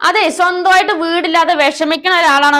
അതെ, സ്വന്തമായിട്ട് വീടില്ലാതെ വിഷമിക്കുന്ന ഒരാളാണ്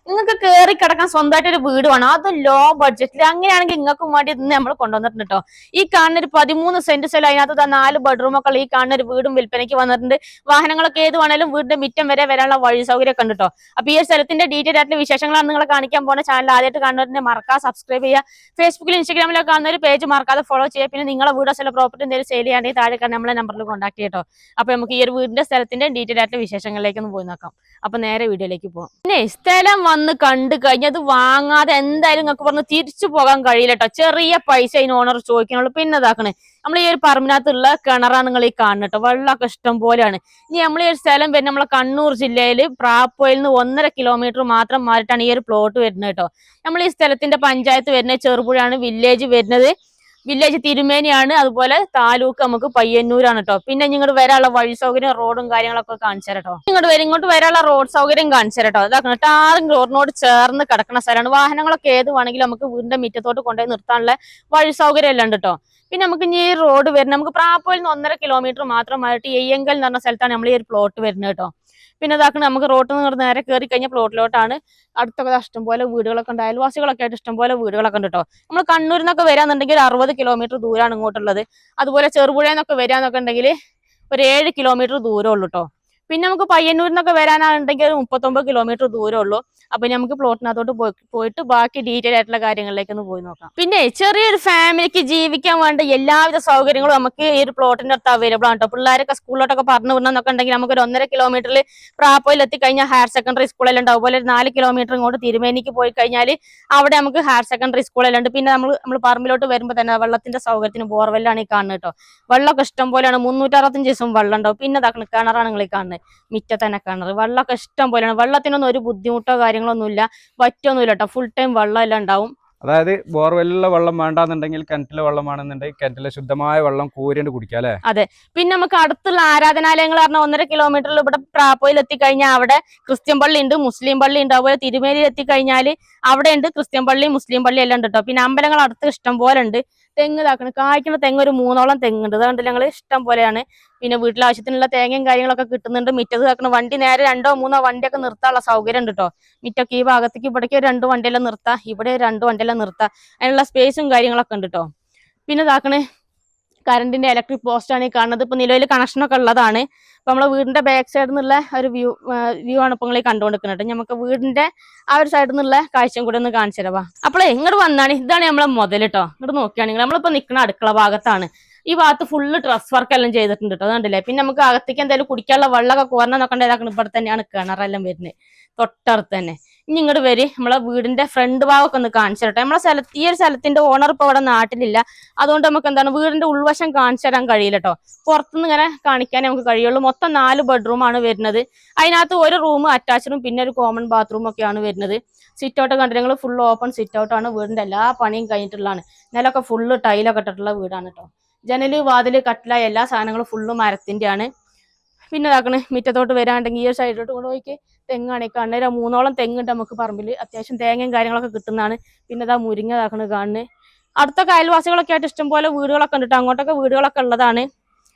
നിങ്ങൾക്ക് കയറി കിടക്കാൻ സ്വന്തമായിട്ട് ഒരു വീട് വേണം, അത് ലോ ബഡ്ജറ്റിൽ. അങ്ങനെയാണെങ്കിൽ നിങ്ങൾക്കും വേണ്ടി ഇന്ന് നമ്മൾ കൊണ്ടുവന്നിട്ടുണ്ട് കേട്ടോ. ഈ കാണുന്ന ഒരു 13 സെന്റ് സ്ഥലം, അതിനകത്ത് 4 ബെഡ്റൂം ഒക്കെ ഈ കാണുന്ന ഒരു വീടും വിൽപ്പനയ്ക്ക് വന്നിട്ടുണ്ട്. വാഹനങ്ങളൊക്കെ ഏത് വേണേലും വീടിന്റെ മിറ്റം വരെ വരാനുള്ള വഴി സൗകര്യം ഒക്കെ ഉണ്ട് കേട്ടോ. അപ്പൊ ഈ ഒരു സ്ഥലത്തിന്റെ ഡീറ്റെയിൽ ആയിട്ടുള്ള വിശേഷങ്ങളാണ് നിങ്ങളെ കാണിക്കാൻ പോകുന്ന. ചാനൽ ആദ്യമായിട്ട് കാണുന്നവരെ മറക്കാതെ സബ്സ്ക്രൈബ് ചെയ്യുക. ഫേസ്ബുക്കിൽ ഇൻസ്റ്റാഗ്രാമിലൊക്കെ കാണുന്ന ഒരു പേജ് മറക്കാതെ ഫോളോ ചെയ്യുക. പിന്നെ നിങ്ങളെ വീടോ സ്ഥലം പ്രോപ്പർട്ടി എന്തെങ്കിലും സെയിൽ ചെയ്യാണെങ്കിൽ താഴെ നമ്മളെ നമ്പറിൽ കോൺടാക്ട് ചെയ്യട്ടോ. അപ്പൊ നമുക്ക് ഈ ഒരു വീടിന്റെ സ്ഥലത്തിന്റെ ഡീറ്റെയിൽ ആയിട്ടുള്ള വിശേഷങ്ങളിലേക്ക് ഒന്ന് പോയി നോക്കാം. അപ്പൊ നേരെ വീഡിയോയിലേക്ക് പോകാം. പിന്നെ സ്ഥലം വന്ന് കണ്ടു കഴിഞ്ഞത് വാങ്ങാതെ എന്തായാലും നിങ്ങൾക്ക് പറഞ്ഞ് തിരിച്ചു പോകാൻ കഴിയില്ല കേട്ടോ. ചെറിയ പൈസ അതിന് ഓണർ ചോദിക്കണുള്ളൂ. പിന്നെ ഇതാക്കണേ, നമ്മൾ ഈ ഒരു പറമ്പിനകത്തുള്ള കിണറാണ് നിങ്ങൾ ഈ കാണുന്നത് കേട്ടോ. വെള്ളമൊക്കെ ഇഷ്ടം പോലെയാണ്. ഇനി നമ്മൾ ഈ ഒരു സ്ഥലം വരുന്നത് നമ്മളെ കണ്ണൂർ ജില്ലയിൽ പ്രാപ്പോയിൽ നിന്ന് 1.5 കിലോമീറ്റർ മാത്രം മാറിയിട്ടാണ് ഈ ഒരു പ്ലോട്ട് വരുന്നത് കേട്ടോ. നമ്മൾ ഈ സ്ഥലത്തിന്റെ പഞ്ചായത്ത് വരുന്നത് ചെറുപുഴയാണ്, വില്ലേജ് വരുന്നത് വില്ലേജ് തിരുമേനിയാണ്, അതുപോലെ താലൂക്ക് നമുക്ക് പയ്യന്നൂരാണ് കേട്ടോ. പിന്നെ ഇങ്ങോട്ട് വരാനുള്ള വഴി സൗകര്യം റോഡും കാര്യങ്ങളൊക്കെ കാണിച്ചു തരട്ടോ. ഇങ്ങോട്ട് വരാനുള്ള റോഡ് സൗകര്യം കാണിച്ചു തരട്ടോ. ഇതാക്കണം, ടാറിങ് റോഡിനോട് ചേർന്ന് കിടക്കുന്ന സ്ഥലമാണ്. വാഹനങ്ങളൊക്കെ ഏത് വേണമെങ്കിലും നമുക്ക് വീടിന്റെ മുറ്റത്തോട്ട് കൊണ്ടുപോയി നിർത്താനുള്ള വഴി സൗകര്യം എല്ലാം ഉണ്ട് കേട്ടോ. പിന്നെ നമുക്ക് ഇനി ഈ റോഡ് വരുന്നത് നമുക്ക് പ്രാപ്പോയിൽ നിന്ന് 1.5 കിലോമീറ്റർ മാത്രമായിട്ട് എയ്യങ്കൽ എന്ന് പറഞ്ഞ സ്ഥലത്താണ് നമ്മൾ ഈ ഒരു പ്ലോട്ട് വരുന്നത് കേട്ടോ. പിന്നെ ഇതാക്കണം, നമുക്ക് റോട്ടിൽ നിന്ന് നേരെ കയറി കഴിഞ്ഞ പ്ലോട്ടിലോട്ടാണ്. അടുത്തൊക്കെ ഇഷ്ടംപോലെ വീടുകളൊക്കെ ഉണ്ട്, അയൽവാസികളൊക്കെ ആയിട്ട് ഇഷ്ടംപോലെ വീടുകളൊക്കെ ഉണ്ട് കേട്ടോ. നമ്മൾ കണ്ണൂരിൽ നിന്നൊക്കെ വരാന്നുണ്ടെങ്കിൽ 60 കിലോമീറ്റർ ദൂരമാണ് ഇങ്ങോട്ടുള്ളത്. അതുപോലെ ചെറുപുഴയിൽ നിന്നൊക്കെ വരാന്നൊക്കെ ഉണ്ടെങ്കിൽ ഒരു 7 കിലോമീറ്റർ ദൂരം ഉള്ളൂ കേട്ടോ. പിന്നെ നമുക്ക് പയ്യന്നൂരിൽ നിന്നൊക്കെ വരാനാണെങ്കിൽ ഒരു 39 കിലോമീറ്റർ ദൂരം ഉള്ളൂ. അപ്പൊ നമുക്ക് പ്ലോട്ടിനകത്തോട്ട് പോയിട്ട് ബാക്കി ഡീറ്റെയിൽ ആയിട്ടുള്ള കാര്യങ്ങളിലേക്ക് ഒന്ന് പോയി നോക്കാം. പിന്നെ ചെറിയൊരു ഫാമിലിക്ക് ജീവിക്കാൻ വേണ്ട എല്ലാവിധ സൗകര്യങ്ങളും നമുക്ക് ഈ ഒരു പ്ലോട്ടിന്റെ അടുത്ത് അവൈലബിൾ ആണ് കേട്ടോ. പിള്ളേരൊക്കെ സ്കൂളിലോട്ടൊക്കെ പറഞ്ഞു വിടണമെന്നൊക്കെ ഉണ്ടെങ്കിൽ നമുക്ക് ഒരു 1.5 കിലോമീറ്ററിൽ പ്രാപ്പോയിൽ എത്തിക്കഴിഞ്ഞാൽ ഹയർ സെക്കൻഡറി സ്കൂളെല്ലാം ഉണ്ട്. അതുപോലെ 4 കിലോമീറ്റർ ഇങ്ങോട്ട് തിരുമേനിക്ക് പോയി കഴിഞ്ഞാൽ അവിടെ നമുക്ക് ഹയർ സെക്കൻഡറി സ്കൂളെല്ലാം ഉണ്ട്. പിന്നെ നമ്മൾ പറമ്പിലോട്ട് വരുമ്പോൾ തന്നെ വെള്ളത്തിന്റെ സൗകര്യത്തിന് ബോർവെല്ലാണ് ഈ കാണുന്നത് കേട്ടോ. വെള്ളമൊക്കെ ഇഷ്ടം പോലെയാണ്, 365 ദിവസം വെള്ളം ഉണ്ടാവും. പിന്നെ ഇതാക്കണം, കിണറാണ് നിങ്ങൾ ഈ കാണുന്നത്, മിറ്റത്ത് തന്നെ കിണർ. വെള്ളമൊക്കെ ഇഷ്ടം പോലെയാണ്. വെള്ളത്തിനൊന്നും ഒരു ബുദ്ധിമുട്ടോ കാര്യങ്ങളൊന്നുമില്ല, വറ്റൊന്നുമില്ല കേട്ടോ. ഫുൾ ടൈം വെള്ളം എല്ലാം ഉണ്ടാവും. അതായത് ബോർവെല്ലിലെ വെള്ളം വേണ്ടാന്നുണ്ടെങ്കിൽ കിണറ്റിലെ വെള്ളമാണെന്നുണ്ടെങ്കിൽ കിണറ്റിലെ ശുദ്ധമായ വെള്ളം കോരിണ്ട് കുടിക്കാം അല്ലെ. അതെ. പിന്നെ നമുക്ക് അടുത്തുള്ള ആരാധനാലയങ്ങൾ പറഞ്ഞാൽ 1.5 കിലോമീറ്ററിൽ ഇവിടെ പ്രാപ്പോയിൽ എത്തിക്കഴിഞ്ഞാൽ അവിടെ ക്രിസ്ത്യൻ പള്ളി ഉണ്ട്, മുസ്ലിം പള്ളി ഉണ്ട്. അതുപോലെ തിരുമേനിയിൽ എത്തിക്കഴിഞ്ഞാൽ അവിടെ ഉണ്ട് ക്രിസ്ത്യൻ പള്ളി, മുസ്ലിം പള്ളി എല്ലാം ഉണ്ട് കേട്ടോ. പിന്നെ അമ്പലങ്ങൾ അടുത്ത് ഇഷ്ടം പോലെ ഉണ്ട്. തെങ്ങ് ഇതാക്കണം, കായ്ക്കുന്ന തെങ്ങ് ഒരു 3ഓളം തെങ്ങുണ്ട്. അതുകൊണ്ട് ഞങ്ങൾ ഇഷ്ടം പോലെയാണ്. പിന്നെ വീട്ടിലെ ആവശ്യത്തിനുള്ള തേങ്ങയും കാര്യങ്ങളൊക്കെ കിട്ടുന്നുണ്ട്. മിറ്റത്ത് വെക്കണം, വണ്ടി നേരെ 2 3 വണ്ടിയൊക്കെ നിർത്താനുള്ള സൗകര്യം ഉണ്ട് കേട്ടോ. മിറ്റൊക്കെ ഈ ഭാഗത്തേക്ക് ഇവിടേക്ക് 2 വണ്ടിയെല്ലാം നിർത്താം, ഇവിടെ 2 വണ്ടിയെല്ലാം നിർത്താം. അതിനുള്ള സ്പേസും കാര്യങ്ങളൊക്കെ ഉണ്ട് കേട്ടോ. പിന്നെ ഇതാക്കണേ, കറണ്ടിന്റെ ഇലക്ട്രിക് പോസ്റ്റ് ആണ് ഈ കാണുന്നത്. ഇപ്പൊ നിലവിൽ കണക്ഷനൊക്കെ ഉള്ളതാണ്. അപ്പൊ നമ്മളെ വീടിന്റെ ബാക്ക് സൈഡിൽ നിന്നുള്ള ഒരു വ്യൂ ആണ് ഇപ്പൊ നിങ്ങൾ കണ്ടുകൊണ്ടിരിക്കുന്നത്. നമുക്ക് വീടിന്റെ ആ ഒരു സൈഡിൽ നിന്നുള്ള കാഴ്ചയും കൂടെ ഒന്ന് കാണിച്ചു തരാം. അപ്പോളേ ഇങ്ങോട്ട് വന്നാണ്, ഇതാണ് നമ്മളെ മുതൽ കേട്ടോ. ഇങ്ങോട്ട് നോക്കുകയാണെങ്കിൽ നമ്മളിപ്പോ നിൽക്കുന്ന അടുക്കള ഭാഗത്താണ്. ഈ ഭാഗത്ത് ഫുള്ള് ഡ്രസ് വർക്ക് എല്ലാം ചെയ്തിട്ടുണ്ട് കേട്ടോ, അതുകൊണ്ടല്ലേ. പിന്നെ നമുക്ക് അകത്തേക്ക് എന്തായാലും കുടിക്കാനുള്ള വെള്ളമൊക്കെ കോരണം നോക്കണ്ട. ഇതാക്കണം, ഇവിടെ തന്നെയാണ് കിണറെല്ലാം വരുന്നത്, തൊട്ടടുത്ത് തന്നെ. ഇനി ഇങ്ങോട്ട് വരി, നമ്മളെ വീടിന്റെ ഫ്രണ്ട് ഭാഗമൊക്കെ ഒന്ന് കാണിച്ചു തരട്ടെ. നമ്മളെ ഈ ഒരു സ്ഥലത്തിന്റെ ഓണർ ഇപ്പൊ ഇവിടെ നാട്ടിലില്ല, അതുകൊണ്ട് നമുക്ക് എന്താണ് വീടിന്റെ ഉൾവശം കാണിച്ചു തരാൻ കഴിയില്ല കേട്ടോ. പുറത്തുനിന്ന് ഇങ്ങനെ കാണിക്കാനേ നമുക്ക് കഴിയുള്ളൂ. മൊത്തം 4 ബെഡ്റൂം ആണ് വരുന്നത്. അതിനകത്ത് ഒരു റൂം അറ്റാച്ച്ഡും പിന്നെ ഒരു കോമൺ ബാത്റൂം ഒക്കെയാണ് വരുന്നത്. സിറ്റ് ഔട്ട് കണ്ടിട്ട് ഞങ്ങൾ ഫുൾ ഓപ്പൺ സിറ്റ് ഔട്ട് ആണ്. വീടിന്റെ എല്ലാ പണിയും കഴിഞ്ഞിട്ടുള്ളതാണ്. നിലൊക്കെ ഫുള്ള് ടൈലൊക്കെ ഇട്ടിട്ടുള്ള വീടാണ് കേട്ടോ. ജനല്, വാതില്, കട്ടില എല്ലാ സാധനങ്ങളും ഫുള്ള് മരത്തിന്റെ ആണ്. പിന്നെ ഇതാക്കണേ, മിറ്റത്തോട്ട് വരാണ്ടെങ്കിൽ ഈ ഒരു സൈഡിലോട്ട് കൊണ്ട് പോയിക്ക് തെങ്ങാണ് ഈ കാണുന്നത്. 3ഓളം തെങ്ങുണ്ട് നമുക്ക് പറമ്പിൽ. അത്യാവശ്യം തേങ്ങയും കാര്യങ്ങളൊക്കെ കിട്ടുന്നതാണ്. പിന്നെ ഇതാ മുരിങ്ങ ഇതാക്കണ് കാണുന്നത്. അടുത്തൊക്കെ അയൽവാസികളൊക്കെ ആയിട്ട് ഇഷ്ടംപോലെ വീടുകളൊക്കെ ഉണ്ട്. അങ്ങോട്ടൊക്കെ വീടുകളൊക്കെ ഉള്ളതാണ്.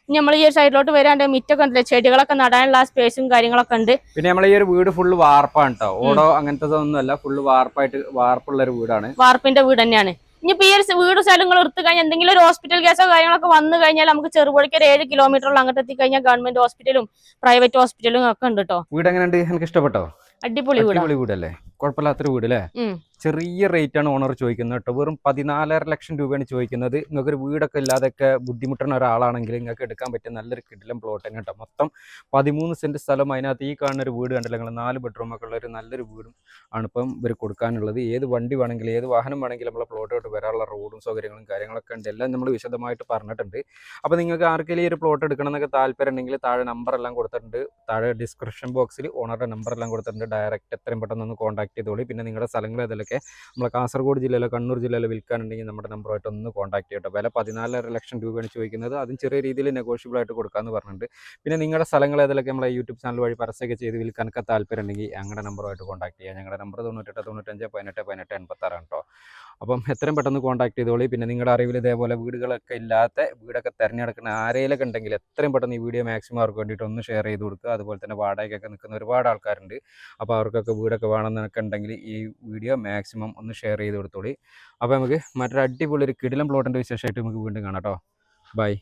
ഇനി നമ്മൾ ഈ ഒരു സൈഡിലോട്ട് വരാണ്ട് മിറ്റൊക്കെ ഉണ്ടല്ലേ, ചെടികളൊക്കെ നടാനുള്ള സ്പേസും കാര്യങ്ങളൊക്കെ ഉണ്ട്. പിന്നെ നമ്മൾ ഈ ഒരു വീട് ഫുള്ള് വാർപ്പാണ് കേട്ടോ. ഓടോ അങ്ങനത്തെ ഒന്നും അല്ല, ഫുള്ള് വാർപ്പായിട്ട് വാർപ്പുള്ള ഒരു വീടാണ്. വാർപ്പിന്റെ വീട് തന്നെയാണ്. ഇനിയിപ്പോ ഈ ഒരു വീട് സ്ഥലങ്ങൾ എടുത്തു കഴിഞ്ഞാൽ എന്തെങ്കിലും ഒരു ഹോസ്പിറ്റൽ കേസോ കാര്യങ്ങളൊക്കെ വന്നു കഴിഞ്ഞാൽ നമുക്ക് ചെറുപുഴയ്ക്ക് ഒരു 7 കിലോമീറ്ററുള്ള അങ്ങോട്ട് എത്തിക്കഴിഞ്ഞാൽ ഗവൺമെന്റ് ഹോസ്പിറ്റലും പ്രൈവറ്റ് ഹോസ്പിറ്റലും ഒക്കെ ഉണ്ട് കേട്ടോ. വീട് എങ്ങനെയുണ്ട്? എനിക്ക് ഇഷ്ടപ്പെട്ടോ? അടിപൊളി വീടല്ലേ, കുഴപ്പമില്ലാത്തൊരു വീട് അല്ലേ. ചെറിയ റേറ്റ് ആണ് ഓണർ ചോദിക്കുന്നത് കേട്ടോ. വെറും 14.5 ലക്ഷം രൂപയാണ് ചോദിക്കുന്നത്. നിങ്ങൾക്ക് ഒരു വീടൊക്കെ ഇല്ലാതൊക്കെ ബുദ്ധിമുട്ടുന്ന ഒരാളാണെങ്കിൽ നിങ്ങൾക്ക് എടുക്കാൻ പറ്റിയ നല്ലൊരു കിടിലം പ്ലോട്ട് തന്നെ കേട്ടോ. മൊത്തം 13 സെന്റ് സ്ഥലം. അതിനകത്ത് ഈ കാണുന്ന ഒരു വീട് കണ്ടല്ലോ നിങ്ങൾ, 4 ബെഡ്റൂം ഒക്കെ ഉള്ള ഒരു നല്ലൊരു വീടും ആണ് ഇപ്പം ഇവർ കൊടുക്കാനുള്ളത്. ഏത് വണ്ടി വേണമെങ്കിലും ഏത് വാഹനം വേണമെങ്കിലും നമ്മളെ പ്ലോട്ടോട്ട് വരാനുള്ള റോഡും സൗകര്യങ്ങളും കാര്യങ്ങളൊക്കെ ഉണ്ട്. എല്ലാം നമ്മൾ വിശദമായിട്ട് പറഞ്ഞിട്ടുണ്ട്. അപ്പോൾ നിങ്ങൾക്ക് ആർക്കെങ്കിലും ഈ ഒരു പ്ലോട്ട് എടുക്കണം എന്നൊക്കെ താല്പര്യം ഉണ്ടെങ്കിൽ താഴെ നമ്പർ എല്ലാം കൊടുത്തിട്ടുണ്ട്. താഴെ ഡിസ്ക്രിപ്ഷൻ ബോക്സിൽ ഓണറുടെ നമ്പർ എല്ലാം കൊടുത്തിട്ടുണ്ട്. ഡയറക്റ്റ് എത്രയും പെട്ടെന്ന് ഒന്ന് കോൺടാക്ട് ചെയ്തോളി. പിന്നെ നിങ്ങളുടെ സ്ഥലങ്ങൾ ഏതൊക്കെ നമ്മളെ കാസർഗോഡ് ജില്ലയിലോ കണ്ണൂർ ജില്ലയിലോ വിൽക്കാനുണ്ടെങ്കിൽ നമ്മുടെ നമ്പറുമായിട്ട് ഒന്ന് കോൺടാക്ട് ചെയ്യട്ടോ. വില 14.5 ലക്ഷം രൂപയാണ് ചോദിക്കുന്നത്. അതും ചെറിയ രീതിയിൽ നെഗോഷ്യബിൾ ആയിട്ട് കൊടുക്കാമെന്ന് പറഞ്ഞിട്ടുണ്ട്. പിന്നെ നിങ്ങളുടെ സ്ഥലങ്ങൾ ഏതൊക്കെ നമ്മളെ യൂട്യൂബ് ചാനൽ വഴി പരസ്യമൊക്കെ ചെയ്ത് വിൽക്കാനൊക്കെ താല്പര്യം ഉണ്ടെങ്കിൽ ഞങ്ങളുടെ നമ്പറുമായിട്ട് കോൺടാക്ട് ചെയ്യുക. ഞങ്ങളുടെ നമ്പർ 98 95 18 18 86 കേട്ടോ. അപ്പം എത്രയും പെട്ടെന്ന് കോൺടാക്ട് ചെയ്തോളി. പിന്നെ നിങ്ങളുടെ അറിവിൽ ഇതേപോലെ വീടുകളൊക്കെ ഇല്ലാത്ത വീടൊക്കെ തിരഞ്ഞെടുക്കുന്ന ആരെയിലൊക്കെ ഉണ്ടെങ്കിൽ എത്രയും പെട്ടെന്ന് ഈ വീഡിയോ മാക്സിമം അവർക്ക് വേണ്ടിയിട്ട് ഒന്ന് ഷെയർ ചെയ്ത് കൊടുക്കുക. അതുപോലെ തന്നെ വാടകയ്ക്കൊക്കെ നിൽക്കുന്ന ഒരുപാട് ആൾക്കാരുണ്ട്. അപ്പോൾ അവർക്കൊക്കെ വീടൊക്കെ വേണമെന്നൊക്കെ ഉണ്ടെങ്കിൽ ഈ വീഡിയോ മാക്സിമം ഒന്ന് ഷെയർ ചെയ്ത് കൊടുത്തോളി. അപ്പോൾ നമുക്ക് മറ്റൊരു അടിപൊളി ഒരു കിടിലം പ്ലോട്ടിൻ്റെ വിശേഷമായിട്ട് നമുക്ക് വീണ്ടും കാണാം കേട്ടോ. ബൈ.